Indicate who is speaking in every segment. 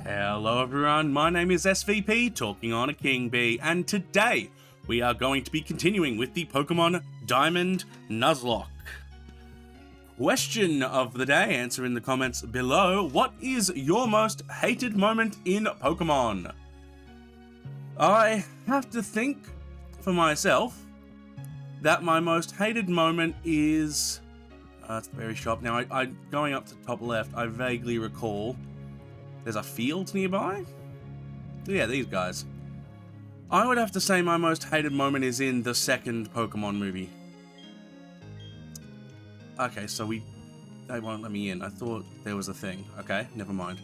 Speaker 1: Hello everyone, my name is SVP, talking on a KingBee, and today we are going to be continuing with the Pokemon Diamond Nuzlocke. Question of the day, answer in the comments below. What is your most hated moment in Pokemon? I have to think for myself that my most hated moment is... it's the berry shop. Now, I going up to top left, I vaguely recall there's a field nearby? Yeah, these guys. I would have to say my most hated moment is in the second Pokemon movie. Okay, so they won't let me in. I thought there was a thing. Okay, never mind.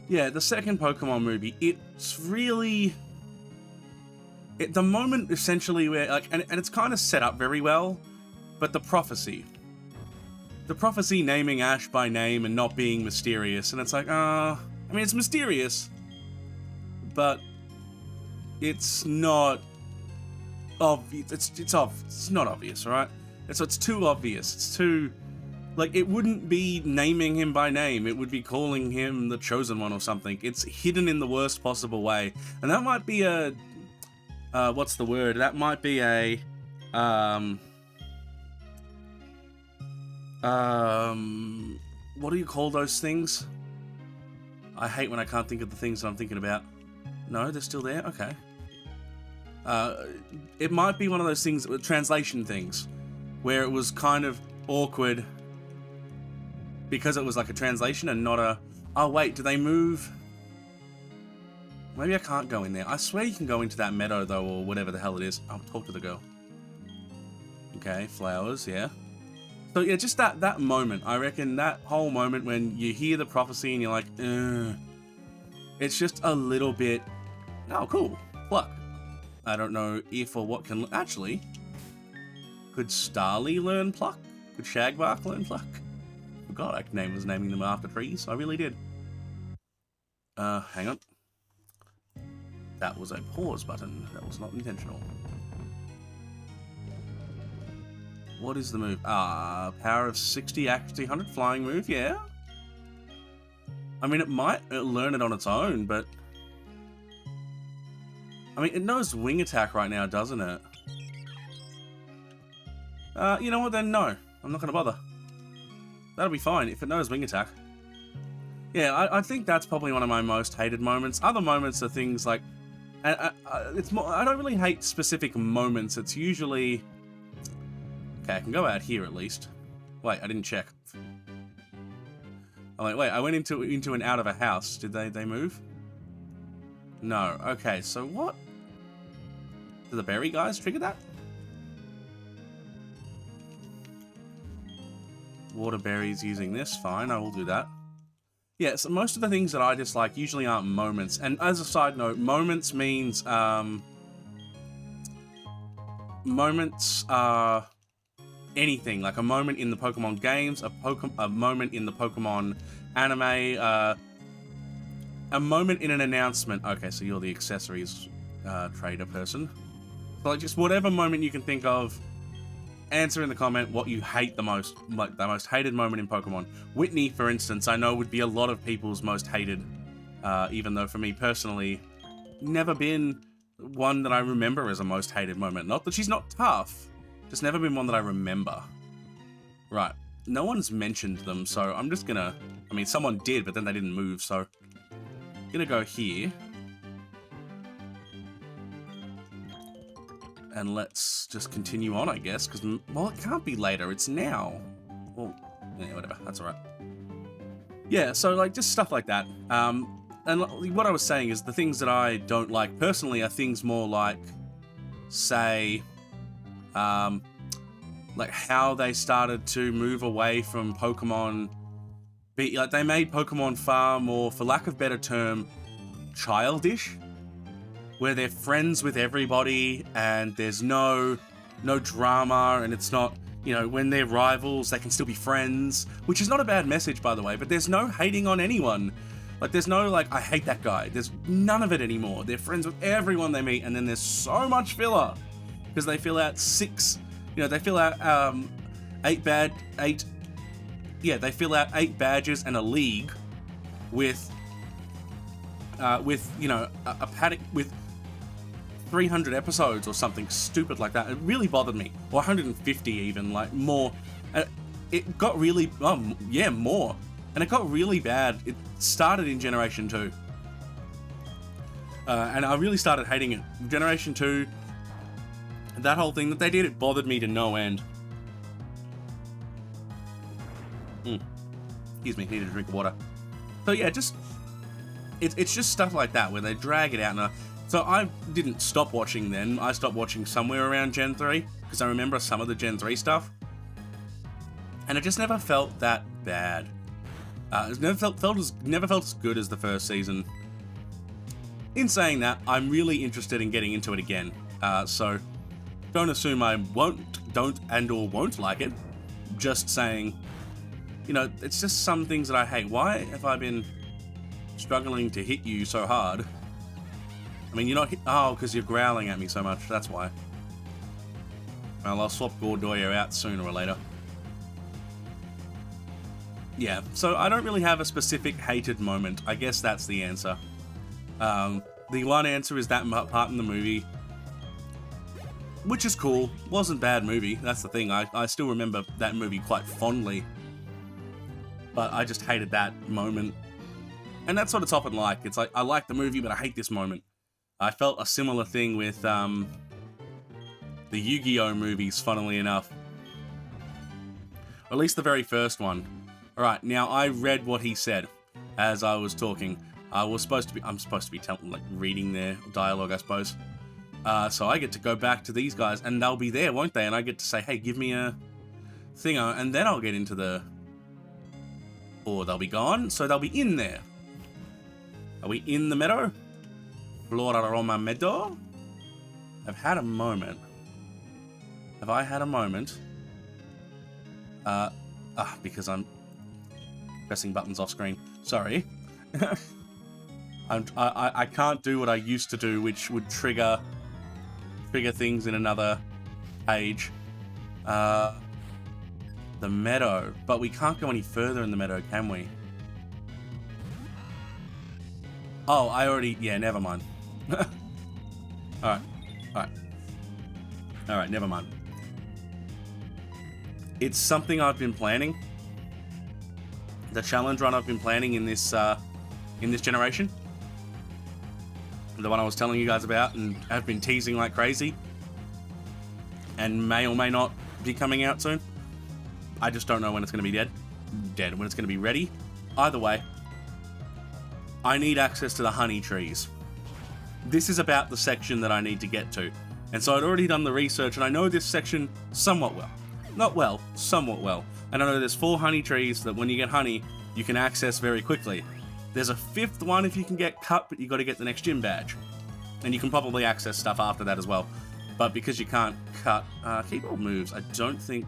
Speaker 1: Yeah, the second Pokemon movie, it's really... the moment essentially where, like, and it's kind of set up very well, but the prophecy. The prophecy naming Ash by name and not being mysterious, and it's like, I mean, it's mysterious, but it's not obvious. It's not obvious, right? It's too obvious. It's too, like, it wouldn't be naming him by name. It would be calling him the Chosen One or something. It's hidden in the worst possible way, and that might be a, what's the word? That might be a, what do you call those things? I hate when I can't think of the things that I'm thinking about. No, they're still there? Okay. It might be one of those things, translation things, where it was kind of awkward because it was like a translation and not a... Oh, wait, do they move? Maybe I can't go in there. I swear you can go into that meadow, though, or whatever the hell it is. I'll talk to the girl. Okay, flowers, yeah. So yeah, just that moment, I reckon that whole moment when you hear the prophecy and you're like, it's just a little bit, oh cool, pluck. I don't know if or what can, actually, could Starly learn pluck? Could Shagbark learn pluck? Forgot I was naming them after trees, I really did. Hang on. That was a pause button, that was not intentional. What is the move? Power of 60, accuracy 100, flying move, yeah. I mean, it might learn it on its own, but... I mean, it knows wing attack right now, doesn't it? You know what then? No. I'm not going to bother. That'll be fine if it knows wing attack. Yeah, I think that's probably one of my most hated moments. Other moments are things like... it's more, I don't really hate specific moments. It's usually... Okay, I can go out here at least. Wait, I didn't check. Oh, wait, I went into and out of a house. Did they move? No. Okay, so what? Do the berry guys trigger that? Water berries using this. Fine, I will do that. Yeah, so most of the things that I dislike usually aren't moments. And as a side note, moments means... moments are... anything, like a moment in the Pokemon games, a moment in the Pokemon anime, a moment in an announcement. Okay, so you're the accessories trader person. So like just whatever moment you can think of, answer in the comment what you hate the most, like the most hated moment in Pokemon. Whitney, for instance, I know would be a lot of people's most hated, even though for me personally, never been one that I remember as a most hated moment. Not that she's not tough, just never been one that I remember. Right. No one's mentioned them, so I'm just gonna... I mean, someone did, but then they didn't move, so... I'm gonna go here. And let's just continue on, I guess, because... Well, it can't be later, it's now. Well, yeah, whatever, that's alright. Yeah, so, like, just stuff like that. And what I was saying is the things that I don't like personally are things more like, say... like how they started to move away from Pokemon, like they made Pokemon far more, for lack of better term, childish, where they're friends with everybody and there's no drama, and it's not, you know, when they're rivals they can still be friends, which is not a bad message, by the way, but there's no hating on anyone. Like, there's no, like, I hate that guy. There's none of it anymore. They're friends with everyone they meet, and then there's so much filler because they fill out they fill out 8 badges and a league with with, you know, a paddock with 300 episodes or something stupid like that. It really bothered me. Or 150 even, like more. It got really, yeah, more. And it got really bad. It started in Generation 2. And I really started hating it. Generation 2, that whole thing that they did, it bothered me to no end. Excuse me, needed a drink of water. So yeah, it's just stuff like that where they drag it out. And so I didn't stop watching then. I stopped watching somewhere around Gen 3 because I remember some of the Gen 3 stuff. And it just never felt that bad. It never felt as good as the first season. In saying that, I'm really interested in getting into it again. So don't assume I won't like it. Just saying, you know, it's just some things that I hate. Why have I been struggling to hit you so hard? I mean, you're not because you're growling at me so much. That's why. Well, I'll swap Gordoya out sooner or later. Yeah, so I don't really have a specific hated moment. I guess that's the answer. The one answer is that part in the movie, which is cool. Wasn't a bad movie. That's the thing. I still remember that movie quite fondly. But I just hated that moment. And that's what it's often like. It's like, I like the movie, but I hate this moment. I felt a similar thing with the Yu-Gi-Oh! Movies, funnily enough. Or at least the very first one. Alright, now I read what he said as I was talking. I'm supposed to be reading their dialogue, I suppose. So I get to go back to these guys, and they'll be there, won't they? And I get to say, hey, give me a thingo, and then I'll get into the... Or they'll be gone, so they'll be in there. Are we in the meadow? Flora Roma Meadow? I've had a moment. Have I had a moment? Because I'm pressing buttons off screen. Sorry. I can't do what I used to do, which would trigger things in another page. The meadow. But we can't go any further in the meadow, can we? Oh, yeah, never mind. Alright, never mind. It's something I've been planning. The challenge run I've been planning in this generation. The one I was telling you guys about and have been teasing like crazy. And may or may not be coming out soon. I just don't know when it's going to be dead, when it's going to be ready. Either way, I need access to the honey trees. This is about the section that I need to get to. And so I'd already done the research, and I know this section somewhat well. Not well, somewhat well. And I know there's 4 honey trees that when you get honey, you can access very quickly. There's a 5th one if you can get cut, but you got to get the next gym badge. And you can probably access stuff after that as well. But because you can't cut keyboard moves, I don't think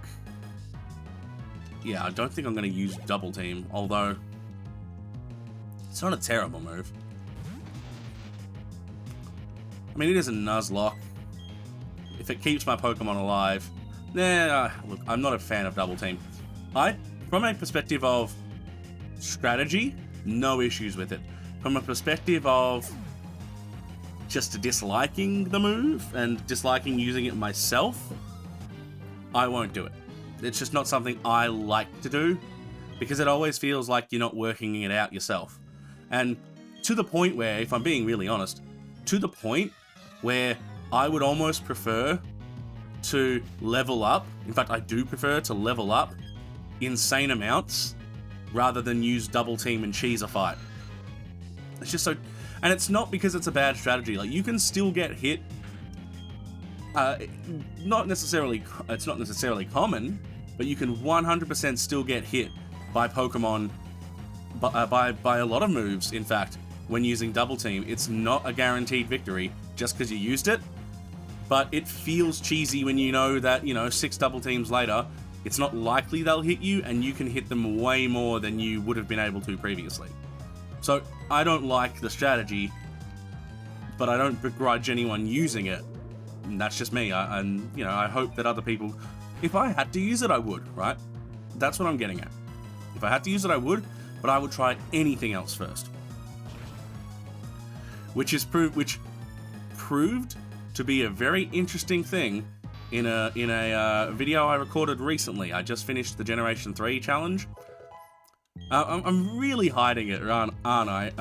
Speaker 1: I'm going to use double team, although it's not a terrible move. I mean, it is a Nuzlocke. If it keeps my Pokemon alive, look, I'm not a fan of double team. From a perspective of strategy, no issues with it. From a perspective of just disliking the move and disliking using it myself, I won't do it. It's just not something I like to do because it always feels like you're not working it out yourself. And to the point where, if I'm being really honest, to the point where I would almost prefer to level up. In fact, I do prefer to level up insane amounts rather than use double team and cheese a fight. It's just so... And it's not because it's a bad strategy. Like, you can still get hit. It's not necessarily common, but you can 100% still get hit by Pokemon, by a lot of moves, in fact, when using double team. It's not a guaranteed victory just because you used it, but it feels cheesy when you know that, 6 double teams later, it's not likely they'll hit you, and you can hit them way more than you would have been able to previously. So, I don't like the strategy, but I don't begrudge anyone using it. And that's just me. I hope that other people... If I had to use it, I would, right? That's what I'm getting at. If I had to use it, I would, but I would try anything else first. which proved to be a very interesting thing in a video I recorded recently. I just finished the Generation 3 challenge. I'm really hiding it, aren't I?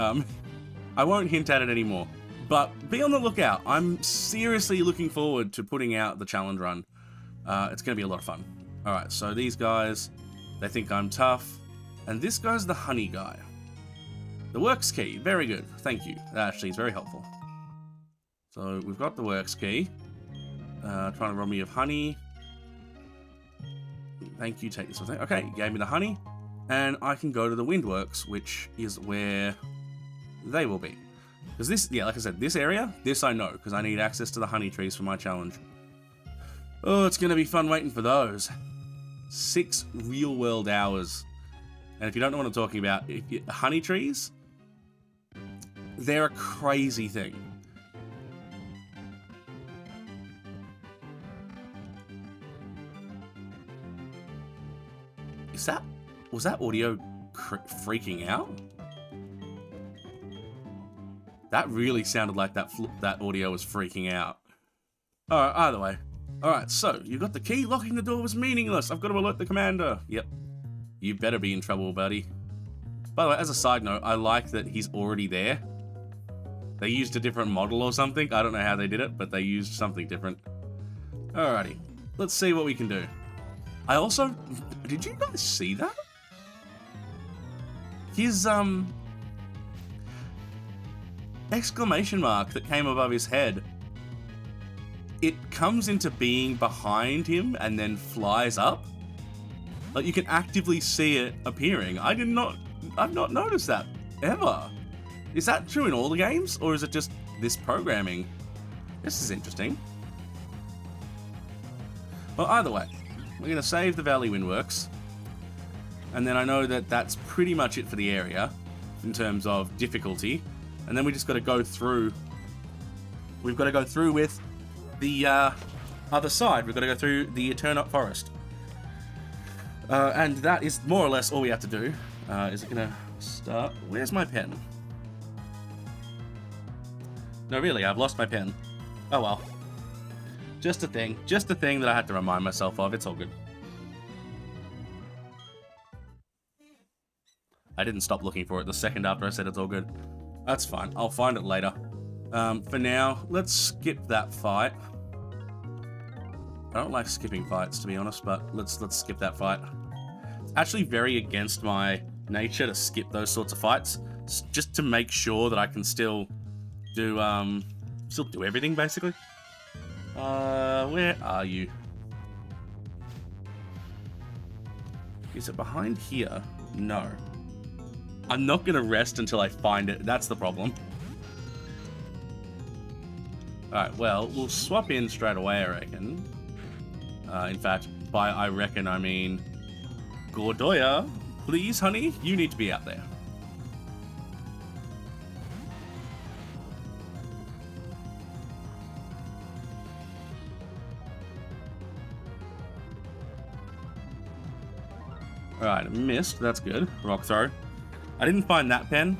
Speaker 1: I won't hint at it anymore, but be on the lookout. I'm seriously looking forward to putting out the challenge run. It's going to be a lot of fun. Alright, so these guys, they think I'm tough, and this guy's the honey guy. The works key, very good, thank you. That actually is very helpful. So we've got the works key. Trying to rob me of honey. Thank you, take this one. Okay, he gave me the honey. And I can go to the windworks, which is where they will be. Because this, yeah, like I said, this area, this I know, because I need access to the honey trees for my challenge. Oh, it's going to be fun waiting for those. 6 real-world hours. And if you don't know what I'm talking about, honey trees, they're a crazy thing. Was that audio freaking out? That really sounded like that audio was freaking out. Alright, either way. Alright, so, you got the key, locking the door was meaningless. I've got to alert the commander. Yep. You better be in trouble, buddy. By the way, as a side note, I like that he's already there. They used a different model or something. I don't know how they did it, but they used something different. Alrighty. Let's see what we can do. I also... Did you guys see that? His, exclamation mark that came above his head. It comes into being behind him and then flies up. Like, you can actively see it appearing. I've not noticed that, ever. Is that true in all the games, or is it just this programming? This is interesting. Well, either way, we're going to save the Valley Windworks. And then I know that that's pretty much it for the area, in terms of difficulty. And then we just got to go through... We've got to go through with the other side. We've got to go through the Eternal Forest. And that is more or less all we have to do. Is it going to start? Where's my pen? No, really, I've lost my pen. Oh well. Just a thing that I had to remind myself of. It's all good. I didn't stop looking for it the second after I said it's all good. That's fine. I'll find it later. For now, let's skip that fight. I don't like skipping fights, to be honest, but let's skip that fight. It's actually very against my nature to skip those sorts of fights, just to make sure that I can still do everything, basically. Where are you? Is it behind here? No. I'm not going to rest until I find it. That's the problem. Alright, well, we'll swap in straight away, I reckon. In fact, by I reckon, I mean... Gordoya, please, honey, you need to be out there. Alright, I missed. That's good. Rock throw. I didn't find that pen,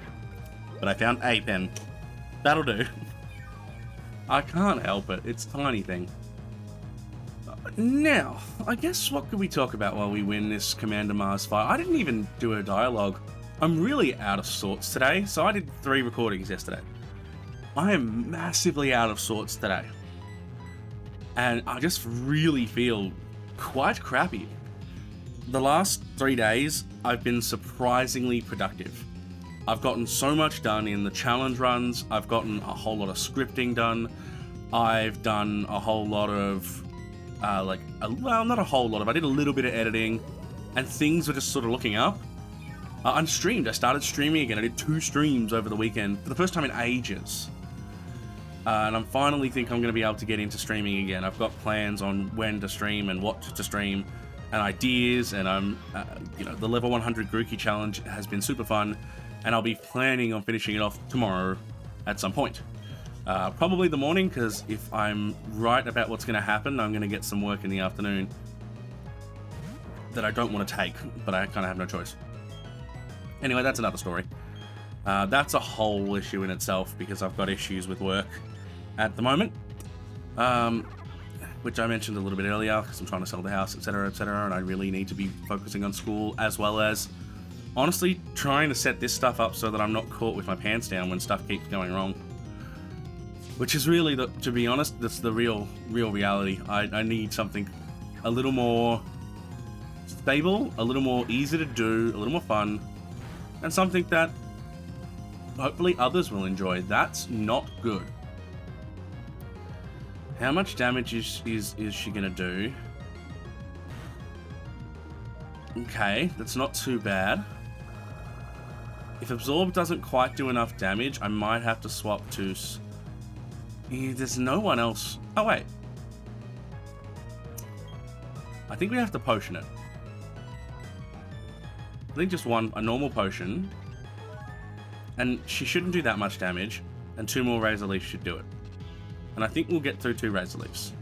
Speaker 1: but I found a pen. That'll do. I can't help it. It's a tiny thing. Now, I guess what could we talk about while we win this Commander Mars fight? I didn't even do a dialogue. I'm really out of sorts today, so I did 3 recordings yesterday. I am massively out of sorts today. And I just really feel quite crappy. The last 3 days, I've been surprisingly productive. I've gotten so much done in the challenge runs. I've gotten a whole lot of scripting done. I've done a whole lot of, well, not a whole lot of, I did a little bit of editing, and things were just sort of looking up. I'm streamed. I started streaming again. I did 2 streams over the weekend for the first time in ages. And I finally think I'm going to be able to get into streaming again. I've got plans on when to stream and what to stream, and ideas, and I'm, the level 100 Grookey challenge has been super fun, and I'll be planning on finishing it off tomorrow at some point. Probably the morning, because if I'm right about what's going to happen, I'm going to get some work in the afternoon that I don't want to take, but I kind of have no choice. Anyway, that's another story. That's a whole issue in itself because I've got issues with work at the moment, which I mentioned a little bit earlier because I'm trying to sell the house, etc., and I really need to be focusing on school as well as, honestly, trying to set this stuff up so that I'm not caught with my pants down when stuff keeps going wrong. Which is really, to be honest, that's the real reality. I need something a little more stable, a little more easy to do, a little more fun, and something that hopefully others will enjoy. That's not good. How much damage is she gonna do? Okay, that's not too bad. If Absorb doesn't quite do enough damage, I might have to swap to... There's no one else. Oh, wait. I think we have to potion it. I think just a normal potion. And she shouldn't do that much damage. And 2 more Razor Leafs should do it. And I think we'll get through 2 Razor Leafs.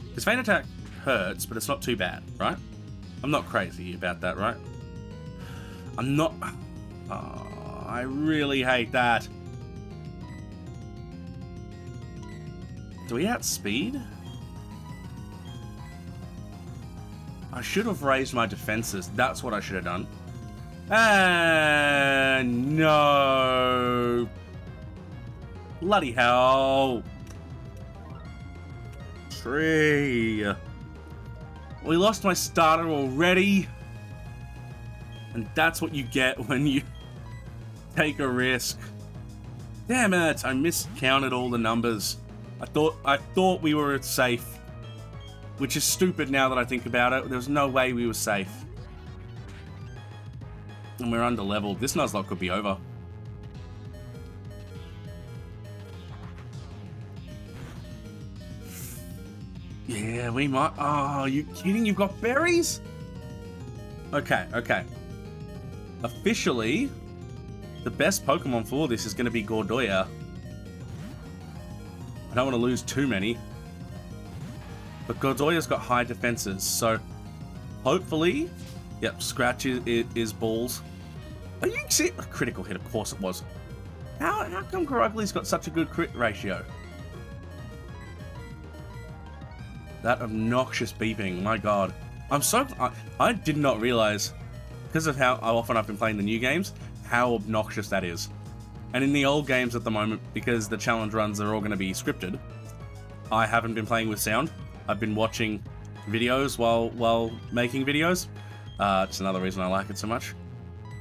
Speaker 1: Because Feint Attack hurts, but it's not too bad, right? I'm not crazy about that, right? I'm not... Oh, I really hate that. Do we outspeed? I should have raised my defenses. That's what I should have done. And no. Bloody hell. 3. We lost my starter already. And that's what you get when you take a risk. Damn it, I miscounted all the numbers. I thought we were safe. Which is stupid now that I think about it. There's no way we were safe. And we're under-leveled. This Nuzlocke could be over. Yeah, we might... Oh, are you kidding? You've got berries? Okay, okay. Officially, the best Pokemon for this is going to be Gordoya. I don't want to lose too many. But Gordoya's got high defenses, so hopefully... Yep, Scratch is balls. Are you see a critical hit? Of course it was. How come Corugly's got such a good crit ratio? That obnoxious beeping, my god. I did not realize, because of how often I've been playing the new games, how obnoxious that is. And in the old games at the moment, because the challenge runs are all going to be scripted, I haven't been playing with sound. I've been watching videos while making videos. It's another reason I like it so much.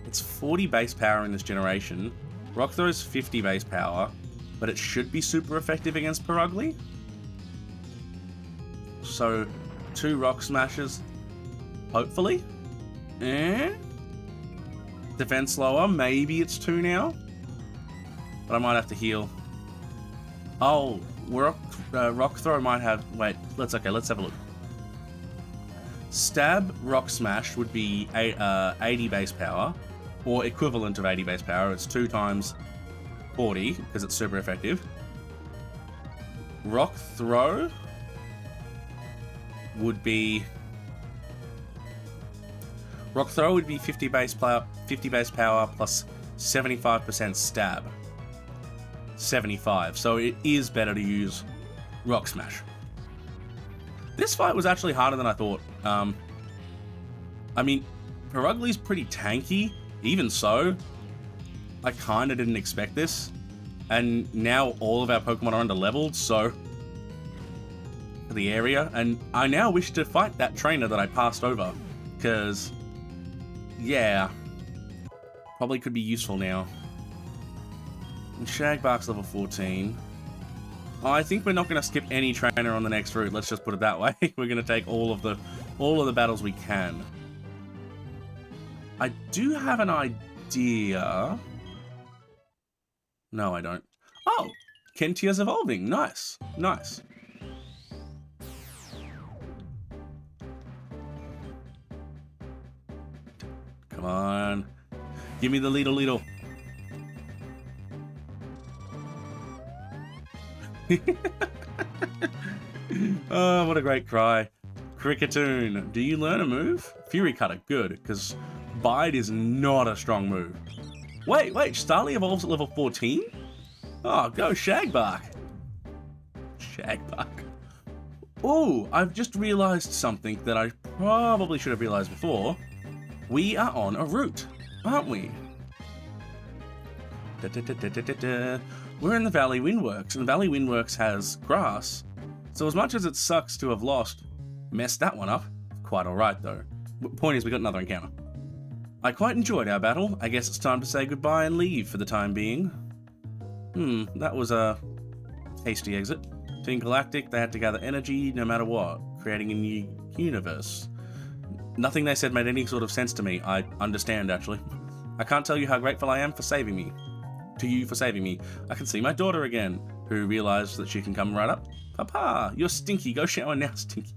Speaker 1: It's 40 base power in this generation. Rock Throw's 50 base power, but it should be super effective against Purugly. So, 2 Rock Smashes, hopefully. Defense lower, maybe it's 2 now. But I might have to heal. Oh, Rock Throw might have... Wait, let's have a look. Stab, Rock Smash would be 80 base power, or equivalent of 80 base power. It's 2 times 40, because it's super effective. Rock Throw would be... Rock Throw would be 50 base power plus 75% stab. 75, so it is better to use Rock Smash. This fight was actually harder than I thought. I mean, Purugly's pretty tanky. Even so, I kind of didn't expect this. And now all of our Pokemon are under-leveled, so... for the area. And I now wish to fight that trainer that I passed over. Because... yeah. Probably could be useful now. And Shagbark's level 14. Oh, I think we're not going to skip any trainer on the next route. Let's just put it that way. We're going to take all of the battles we can. I do have an idea. No, I don't. Oh, Kentia's evolving. Nice, nice. Come on, give me the Lidl. Oh, what a great cry. Cricketoon, do you learn a move? Fury Cutter, good, because Bite is not a strong move. Wait, Starly evolves at level 14? Oh, go Shagbark. Shagbark. Ooh, I've just realized something that I probably should have realized before. We are on a route, aren't we? We're in the Valley Windworks, and Valley Windworks has grass. So as much as it sucks to have messed that one up, quite alright though. Point is, we got another encounter. I quite enjoyed our battle. I guess it's time to say goodbye and leave for the time being. That was a hasty exit. Team Galactic, they had to gather energy no matter what, creating a new universe. Nothing they said made any sort of sense to me. I understand, actually. I can't tell you how grateful I am for saving me. To you for saving me. I can see my daughter again, who realized that she can come right up. Papa, you're stinky. Go shower now, stinky.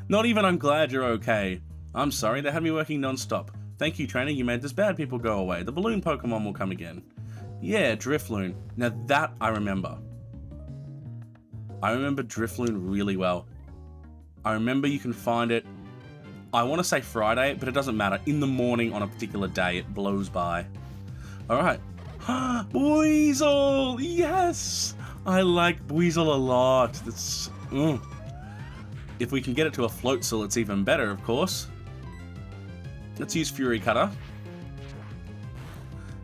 Speaker 1: Not even I'm glad you're okay. I'm sorry, they had me working non-stop. Thank you, trainer. You made those bad people go away. The balloon Pokemon will come again. Yeah, Drifloon. Now that I remember. I remember Drifloon really well. I remember you can find it, I want to say Friday, but it doesn't matter. In the morning on a particular day, it blows by. Alright. Buizel! Yes! I like Buizel a lot. That's... If we can get it to a Floatzel, it's even better, of course. Let's use Fury Cutter.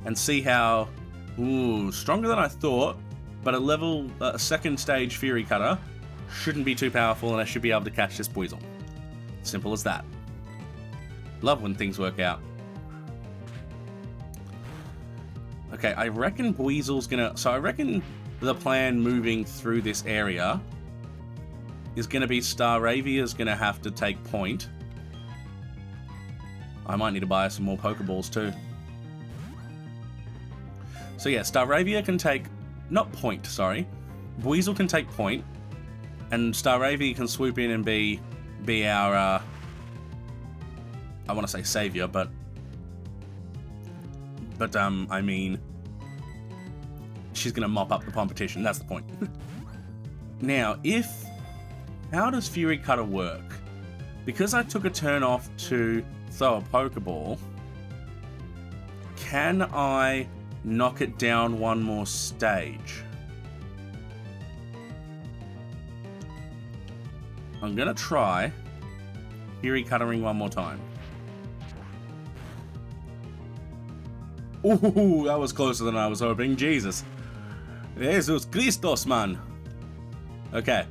Speaker 1: And see how... Ooh, stronger than I thought. But a second stage Fury Cutter shouldn't be too powerful, and I should be able to catch this Buizel. Simple as that. Love when things work out. Okay, I reckon Buizel's gonna... So I reckon the plan moving through this area is gonna be Staravia's gonna have to take point. I might need to buy some more Pokeballs too. So yeah, Staravia can take... Not point, sorry. Buizel can take point, and Staravia can swoop in and be our... I want to say savior, but I mean, she's gonna mop up the competition. That's the point. Now, how does Fury Cutter work? Because I took a turn off to throw a Pokeball, can I knock it down one more stage? I'm gonna try Fury Cuttering one more time. Ooh, that was closer than I was hoping. Jesus. Jesus Christos, man. Okay.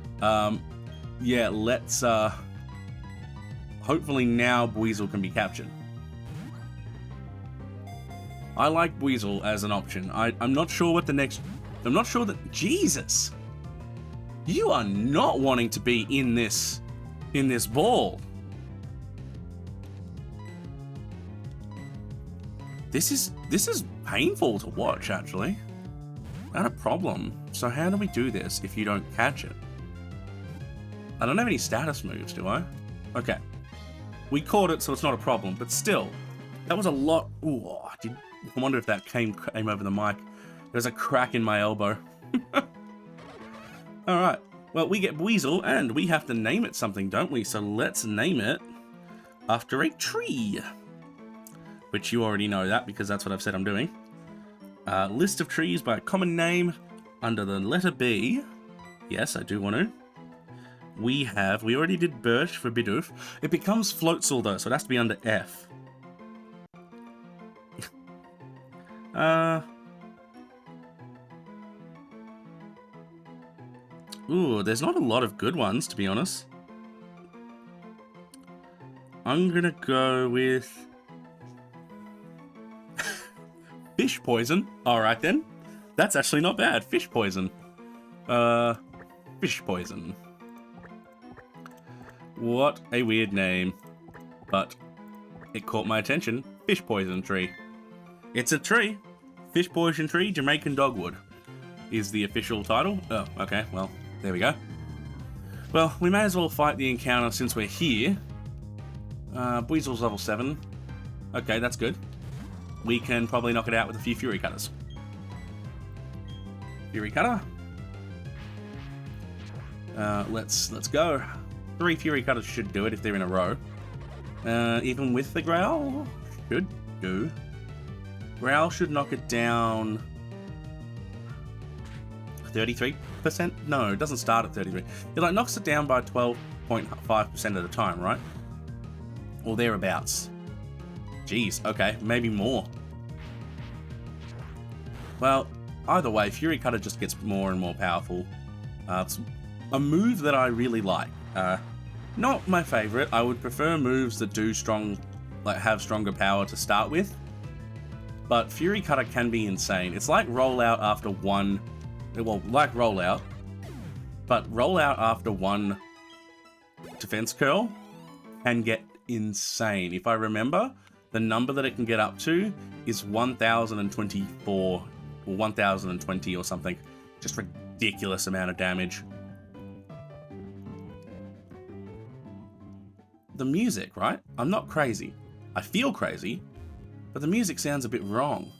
Speaker 1: Yeah, let's, hopefully now Buizel can be captured. I like Buizel as an option. I'm not sure what the next... I'm not sure that... Jesus! You are not wanting to be in this ball. This is painful to watch, actually. Not a problem. So how do we do this if you don't catch it? I don't have any status moves, do I? Okay. We caught it, so it's not a problem, but still. That was a lot... Ooh, I wonder if that came over the mic. There's a crack in my elbow. Alright. Well, we get Buizel, and we have to name it something, don't we? So let's name it after a tree. Which you already know that, because that's what I've said I'm doing. List of trees by common name under the letter B. Yes, I do want to. We already did Birch for Bidoof. It becomes Floatzel though, so it has to be under F. Ooh, there's not a lot of good ones, to be honest. I'm gonna go with... Fish Poison. Alright then. That's actually not bad. Fish Poison. Fish Poison. What a weird name. But it caught my attention. Fish Poison Tree. It's a tree. Fish Poison Tree, Jamaican Dogwood is the official title. Oh, okay, well, there we go. Well, we may as well fight the encounter since we're here. Buizel's level 7. Okay, that's good. We can probably knock it out with a few Fury Cutters. Fury Cutter. Let's go. 3 Fury Cutters should do it if they're in a row. Even with the growl, should do. Growl should knock it down 33%? No, it doesn't start at 33. It like knocks it down by 12.5% at a time, right? Or thereabouts. Jeez, okay, maybe more. Well, either way, Fury Cutter just gets more and more powerful. It's a move that I really like. Not my favorite. I would prefer moves that do have stronger power to start with. But Fury Cutter can be insane. It's like Rollout after one... Well, like Rollout. But Rollout after one defense curl can get insane. If I remember, the number that it can get up to is 1024 or 1020 or something. Just ridiculous amount of damage. The music, right? I'm not crazy. I feel crazy, but the music sounds a bit wrong.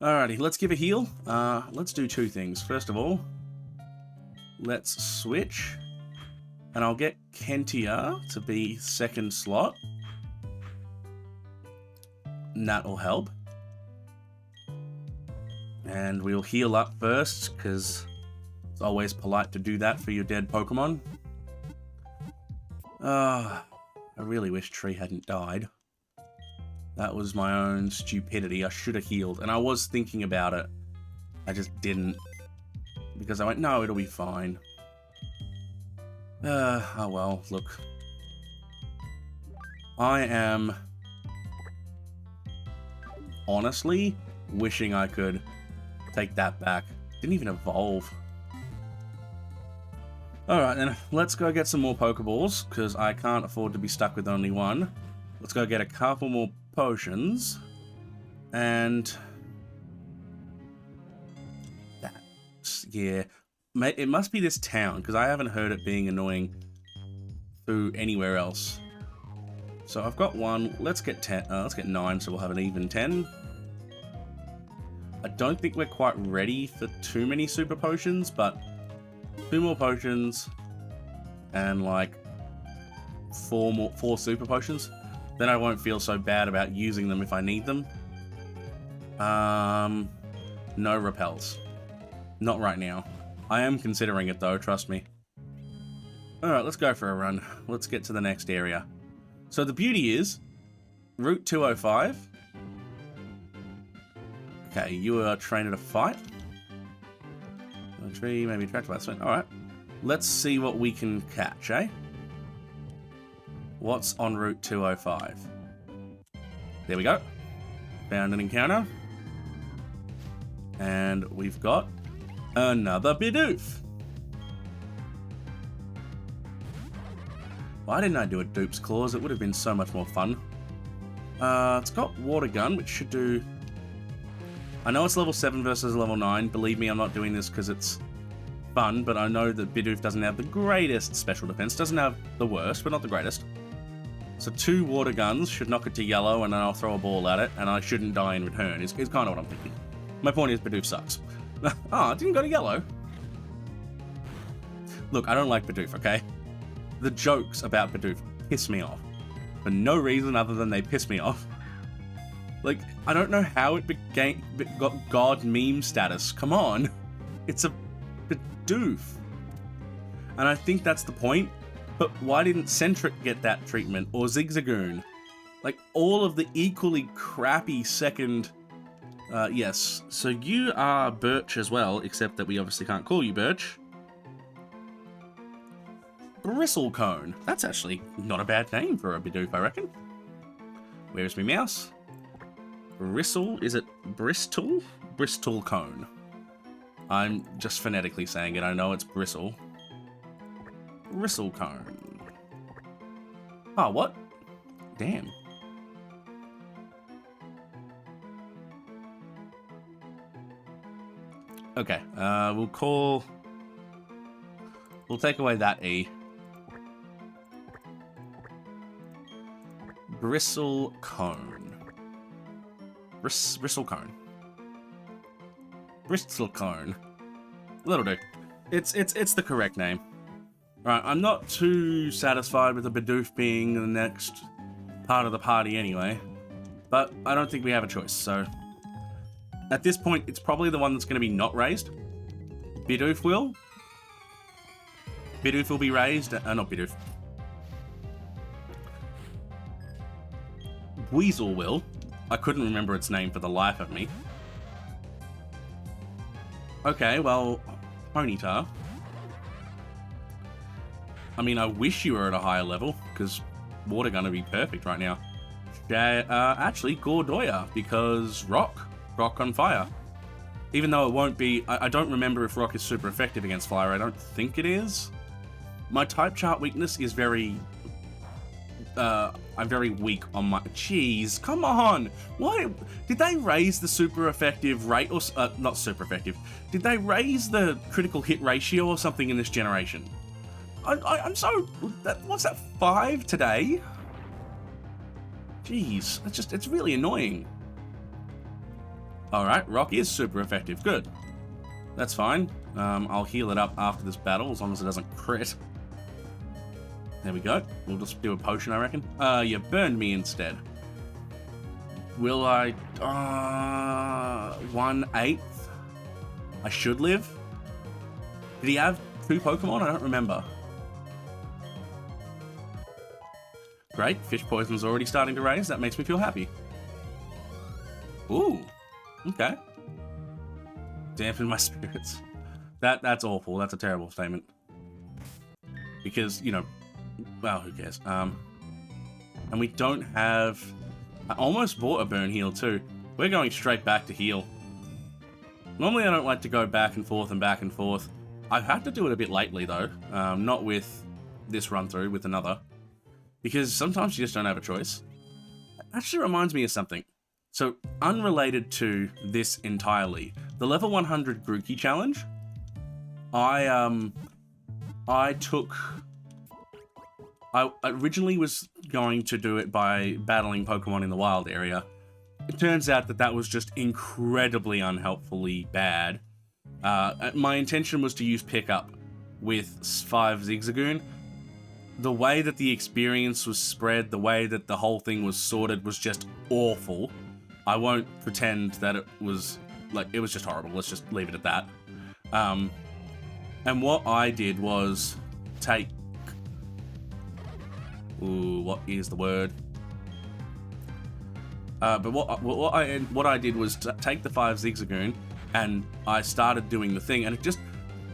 Speaker 1: Alrighty, let's give a heal. Let's do two things. First of all, let's switch. And I'll get Kentia to be second slot. And that'll help. And we'll heal up first, because it's always polite to do that for your dead Pokemon. I really wish Tree hadn't died. That was my own stupidity. I should have healed. And I was thinking about it. I just didn't. Because I went, no, it'll be fine. Oh well, look. I am honestly wishing I could take that back. Didn't even evolve. Alright then, let's go get some more Pokeballs, because I can't afford to be stuck with only one. Let's go get a couple more potions. And... yeah. It must be this town, because I haven't heard it being annoying through anywhere else. So I've got one. Let's get 10. Let's get 9, so we'll have an even 10. I don't think we're quite ready for too many super potions, but 2 more potions and like 4 super potions. Then I won't feel so bad about using them if I need them. No repels. Not right now. I am considering it though, trust me. Alright, let's go for a run. Let's get to the next area. So the beauty is, Route 205. Okay, you are trained to fight. A tree may be attracted by the swing. Alright. Let's see what we can catch, eh? What's on Route 205? There we go. Found an encounter. And we've got another Bidoof. Why didn't I do a Dupe's Claws? It would have been so much more fun. It's got Water Gun, which should do... I know it's level 7 versus level 9. Believe me, I'm not doing this because it's fun, but I know that Bidoof doesn't have the greatest special defense. Doesn't have the worst, but not the greatest. So 2 Water Guns should knock it to yellow, and then I'll throw a ball at it, and I shouldn't die in return, is kind of what I'm thinking. My point is, Bidoof sucks. Ah, it didn't go to yellow. Look, I don't like Bidoof, okay? The jokes about Bidoof piss me off. For no reason other than they piss me off. Like, I don't know how it got God meme status. Come on. It's a Bidoof. And I think that's the point. But why didn't Centric get that treatment? Or Zigzagoon? Like, all of the equally crappy second... yes. So you are Birch as well, except that we obviously can't call you Birch. Bristlecone. That's actually not a bad name for a Bidoof, I reckon. Where's my mouse? Bristle, is it Bristol? Bristlecone. I'm just phonetically saying it, I know it's Bristle. Bristlecone. Oh, what? Damn. Okay, we'll take away that E. Bristlecone. Bristlecone. Bristlecone. That'll do. It's the correct name. Right, I'm not too satisfied with the Bidoof being the next part of the party anyway. But I don't think we have a choice, so... At this point, it's probably the one that's going to be not raised. Bidoof will. Bidoof will be raised. Not Bidoof. Weasel will. I couldn't remember its name for the life of me. Okay, well, Ponyta. I mean, I wish you were at a higher level, because water gonna be perfect right now. Actually, Gordoya, because rock on fire. Even though it won't be, I don't remember if rock is super effective against fire. I don't think it is. My type chart weakness is very, I'm very weak on my, jeez, come on. Why, did they raise the super effective rate, or, not super effective, did they raise the critical hit ratio or something in this generation? I'm so, what's that, 5 today? Jeez, it's really annoying. Alright, rock is super effective, good. That's fine. I'll heal it up after this battle, as long as it doesn't crit. There we go. We'll just do a potion, I reckon. You burned me instead. Will I... 1/8? I should live? Did he have 2 Pokemon? I don't remember. Great, fish poison's already starting to raise. That makes me feel happy. Ooh. Okay. Dampen my spirits. That's awful. That's a terrible statement. Because, you know, well, who cares? And we don't have... I almost bought a burn heal too. We're going straight back to heal. Normally I don't like to go back and forth and back and forth. I've had to do it a bit lately though. Not with this run through, with another. Because sometimes you just don't have a choice. It actually reminds me of something. So, unrelated to this entirely, the level 100 Grookey challenge, I originally was going to do it by battling Pokemon in the wild area. It turns out that was just incredibly unhelpfully bad. My intention was to use Pickup with 5 Zigzagoon. The way that the experience was spread, the way that the whole thing was sorted was just awful. I won't pretend that it was, like, it was just horrible. Let's just leave it at that. And what I did was take... Ooh, what is the word? But what I did was take the 5 Zigzagoon, and I started doing the thing, and it just...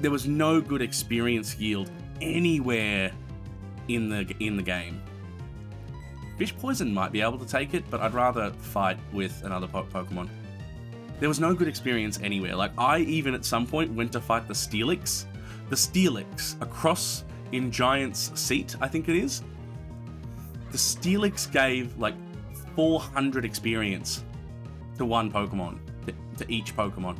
Speaker 1: There was no good experience yield anywhere in the game. Fish Poison might be able to take it, but I'd rather fight with another Pokemon. There was no good experience anywhere. Like, I even at some point went to fight the Steelix. The Steelix, across in Giant's Seat, I think it is. The Steelix gave, like, 400 experience to one Pokemon, to each Pokemon.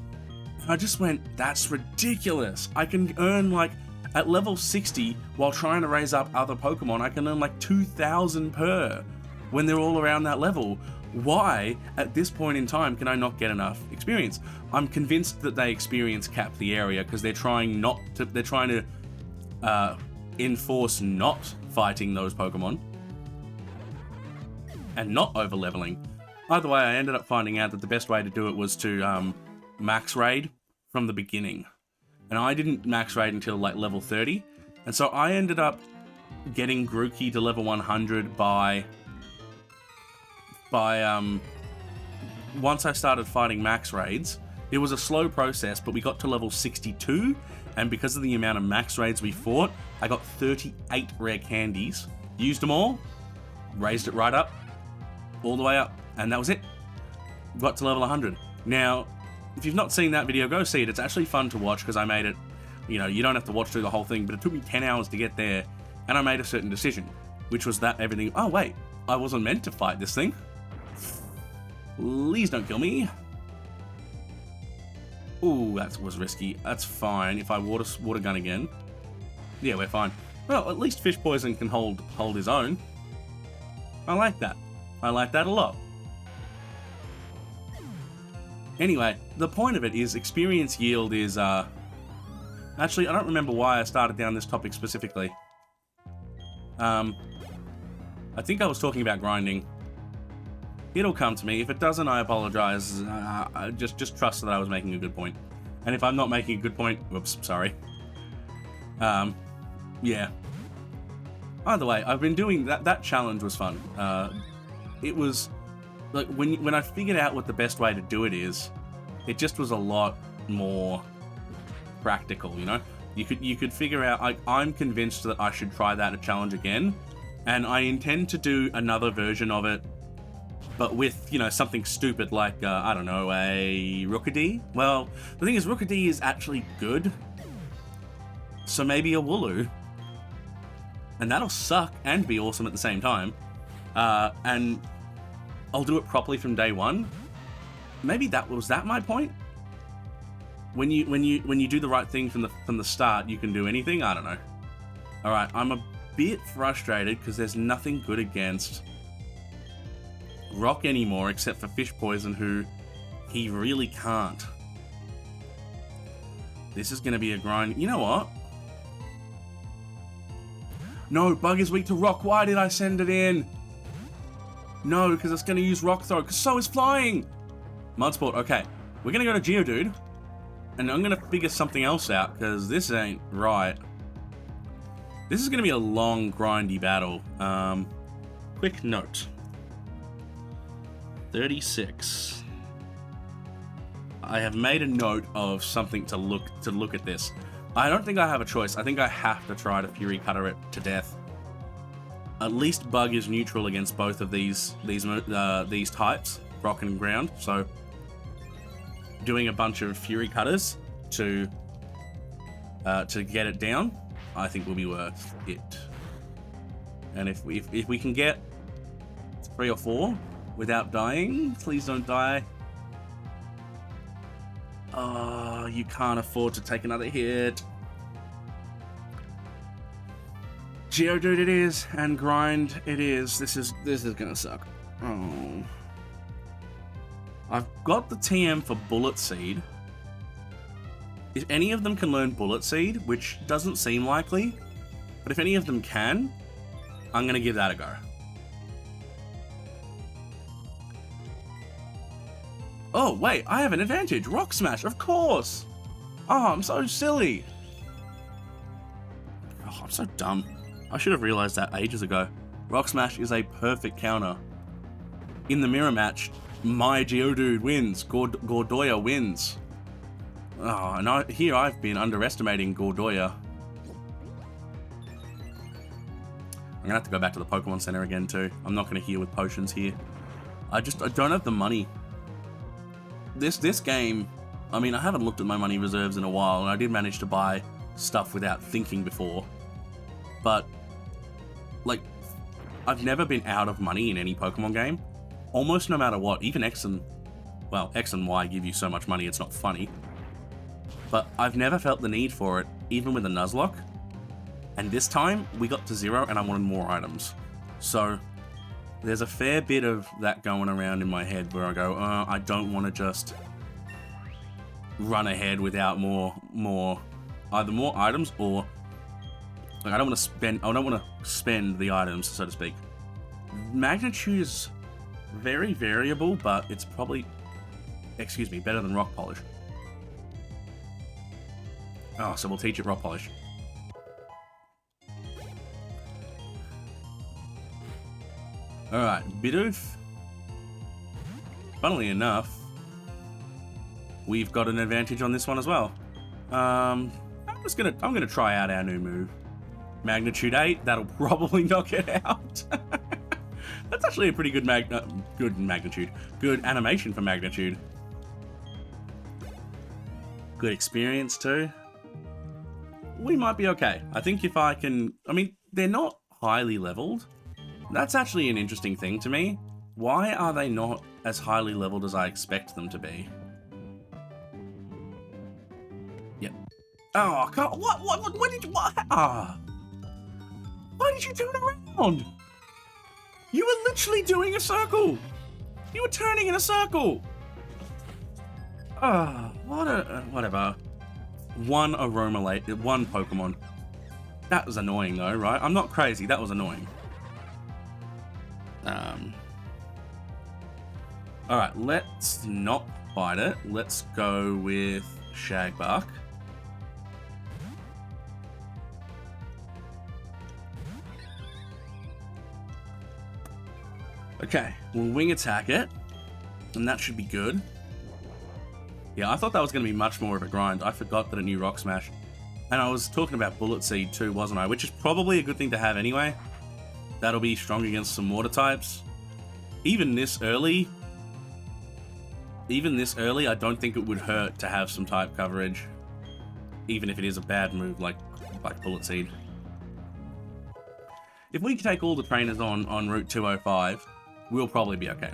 Speaker 1: And I just went, that's ridiculous. I can earn, like, at level 60, while trying to raise up other Pokemon, I can earn like 2,000 per when they're all around that level. Why, at this point in time, can I not get enough experience? I'm convinced that they experience cap the area because they're trying to enforce not fighting those Pokemon and not over leveling. Either way, I ended up finding out that the best way to do it was to max raid from the beginning. And I didn't max raid until like level 30. And so I ended up getting Grookey to level 100 by once I started fighting max raids. It was a slow process, but we got to level 62. And because of the amount of max raids we fought, I got 38 rare candies. Used them all, raised it right up, all the way up. And that was it. Got to level 100. Now, if you've not seen that video, go see it. It's actually fun to watch because I made it, you know, you don't have to watch through the whole thing, but it took me 10 hours to get there, and I made a certain decision, which was that everything... Oh, wait, I wasn't meant to fight this thing. Please don't kill me. Ooh, that was risky. That's fine if I water gun again. Yeah, we're fine. Well, at least Fish Poison can hold his own. I like that. I like that a lot. Anyway, the point of it is experience yield is, actually, I don't remember why I started down this topic specifically. I think I was talking about grinding. It'll come to me. If it doesn't, I apologize. Just trust that I was making a good point. And if I'm not making a good point, whoops, sorry. Yeah. Either way, I've been doing that. That challenge was fun. It was like when I figured out what the best way to do it is, it just was a lot more practical. You know, you could figure out. I'm convinced that I should try that challenge again, and I intend to do another version of it, but with, you know, something stupid like I don't know, a Rookidee. Well, the thing is, Rookidee is actually good, so maybe a Wooloo. And that'll suck and be awesome at the same time. And I'll do it properly from day one. Maybe that was my point. When you do the right thing from the start, you can do anything. I don't know. All right, I'm a bit frustrated because there's nothing good against Rock anymore except for Fish Poison, who he really can't. This is gonna be a grind. You know what? No, Bug is weak to Rock. Why did I send it in? No, because it's going to use Rock Throw, because so is Flying. Mudsport, okay. We're going to go to Geodude, and I'm going to figure something else out, because this ain't right. This is going to be a long, grindy battle. Quick note. 36. I have made a note of something to look at this. I don't think I have a choice. I think I have to try to Fury Cutter it to death. At least Bug is neutral against both of these types, Rock and Ground. So doing a bunch of Fury Cutters to get it down, I think will be worth it. And if we can get 3 or 4 without dying, please don't die. Oh, you can't afford to take another hit. Geodude it is, and Grind it is. This is gonna suck. Oh. I've got the TM for Bullet Seed. If any of them can learn Bullet Seed, which doesn't seem likely, but if any of them can, I'm gonna give that a go. Oh, wait, I have an advantage. Rock Smash, of course. Oh, I'm so silly. Oh, I'm so dumb. I should have realized that ages ago. Rock Smash is a perfect counter. In the mirror match, my Geodude wins. Gordoya wins. Oh, and here I've been underestimating Gordoya. I'm gonna have to go back to the Pokemon Center again too. I'm not gonna heal with potions here. I don't have the money. This game, I mean, I haven't looked at my money reserves in a while, and I did manage to buy stuff without thinking before. But, like, I've never been out of money in any Pokemon game. Almost no matter what. Even X and Y give you so much money, it's not funny. But I've never felt the need for it, even with a Nuzlocke. And this time, we got to 0 and I wanted more items. So, there's a fair bit of that going around in my head where I go, I don't want to just run ahead without either more items or, like, I don't want to spend the items, so to speak. Magnitude is very variable, but it's probably, better than Rock Polish. Oh, so we'll teach it Rock Polish. Alright, Bidoof. Funnily enough, we've got an advantage on this one as well. I'm gonna try out our new move. Magnitude 8, that'll probably knock it out. That's actually a pretty good magnitude. Good animation for Magnitude. Good experience too. We might be okay. I think if I can... I mean, they're not highly leveled. That's actually an interesting thing to me. Why are they not as highly leveled as I expect them to be? Yep. Oh, what did you... Ah. Why did you turn around? You were literally doing a circle. You were turning in a circle. Ah, whatever. One Pokemon. That was annoying though, right? I'm not crazy, that was annoying. Alright, let's not fight it. Let's go with Shagbark. Okay, we'll wing attack it, and that should be good. Yeah, I thought that was going to be much more of a grind. I forgot that it knew Rock Smash. And I was talking about Bullet Seed too, wasn't I? Which is probably a good thing to have anyway. That'll be strong against some water types. Even this early, I don't think it would hurt to have some type coverage. Even if it is a bad move like Bullet Seed. If we take all the trainers on Route 205, we'll probably be okay.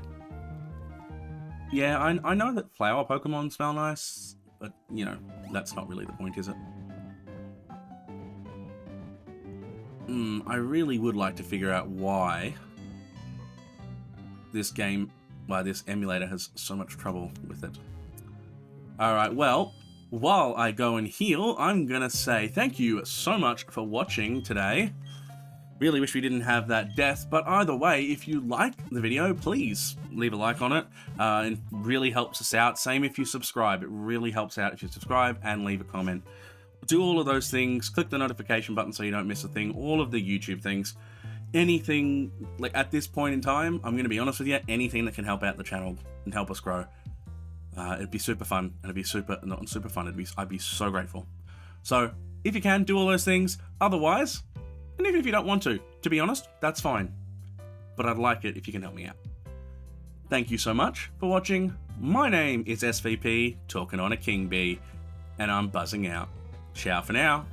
Speaker 1: Yeah, I know that flower Pokemon smell nice, but, you know, that's not really the point, is it? I really would like to figure out why this emulator has so much trouble with it. Alright, well, while I go and heal, I'm gonna say thank you so much for watching today. Really wish we didn't have that death, but either way, if you like the video, please leave a like on it. It really helps us out. Same if you subscribe. It really helps out if you subscribe and leave a comment. Do all of those things. Click the notification button so you don't miss a thing. All of the YouTube things. Anything, like at this point in time, I'm going to be honest with you, anything that can help out the channel and help us grow. It'd be super fun. And it'd be not super fun. I'd be so grateful. So, if you can, do all those things. Otherwise, and even if you don't want to be honest, that's fine. But I'd like it if you can help me out. Thank you so much for watching. My name is SVP, talking on a King Bee, and I'm buzzing out. Ciao for now.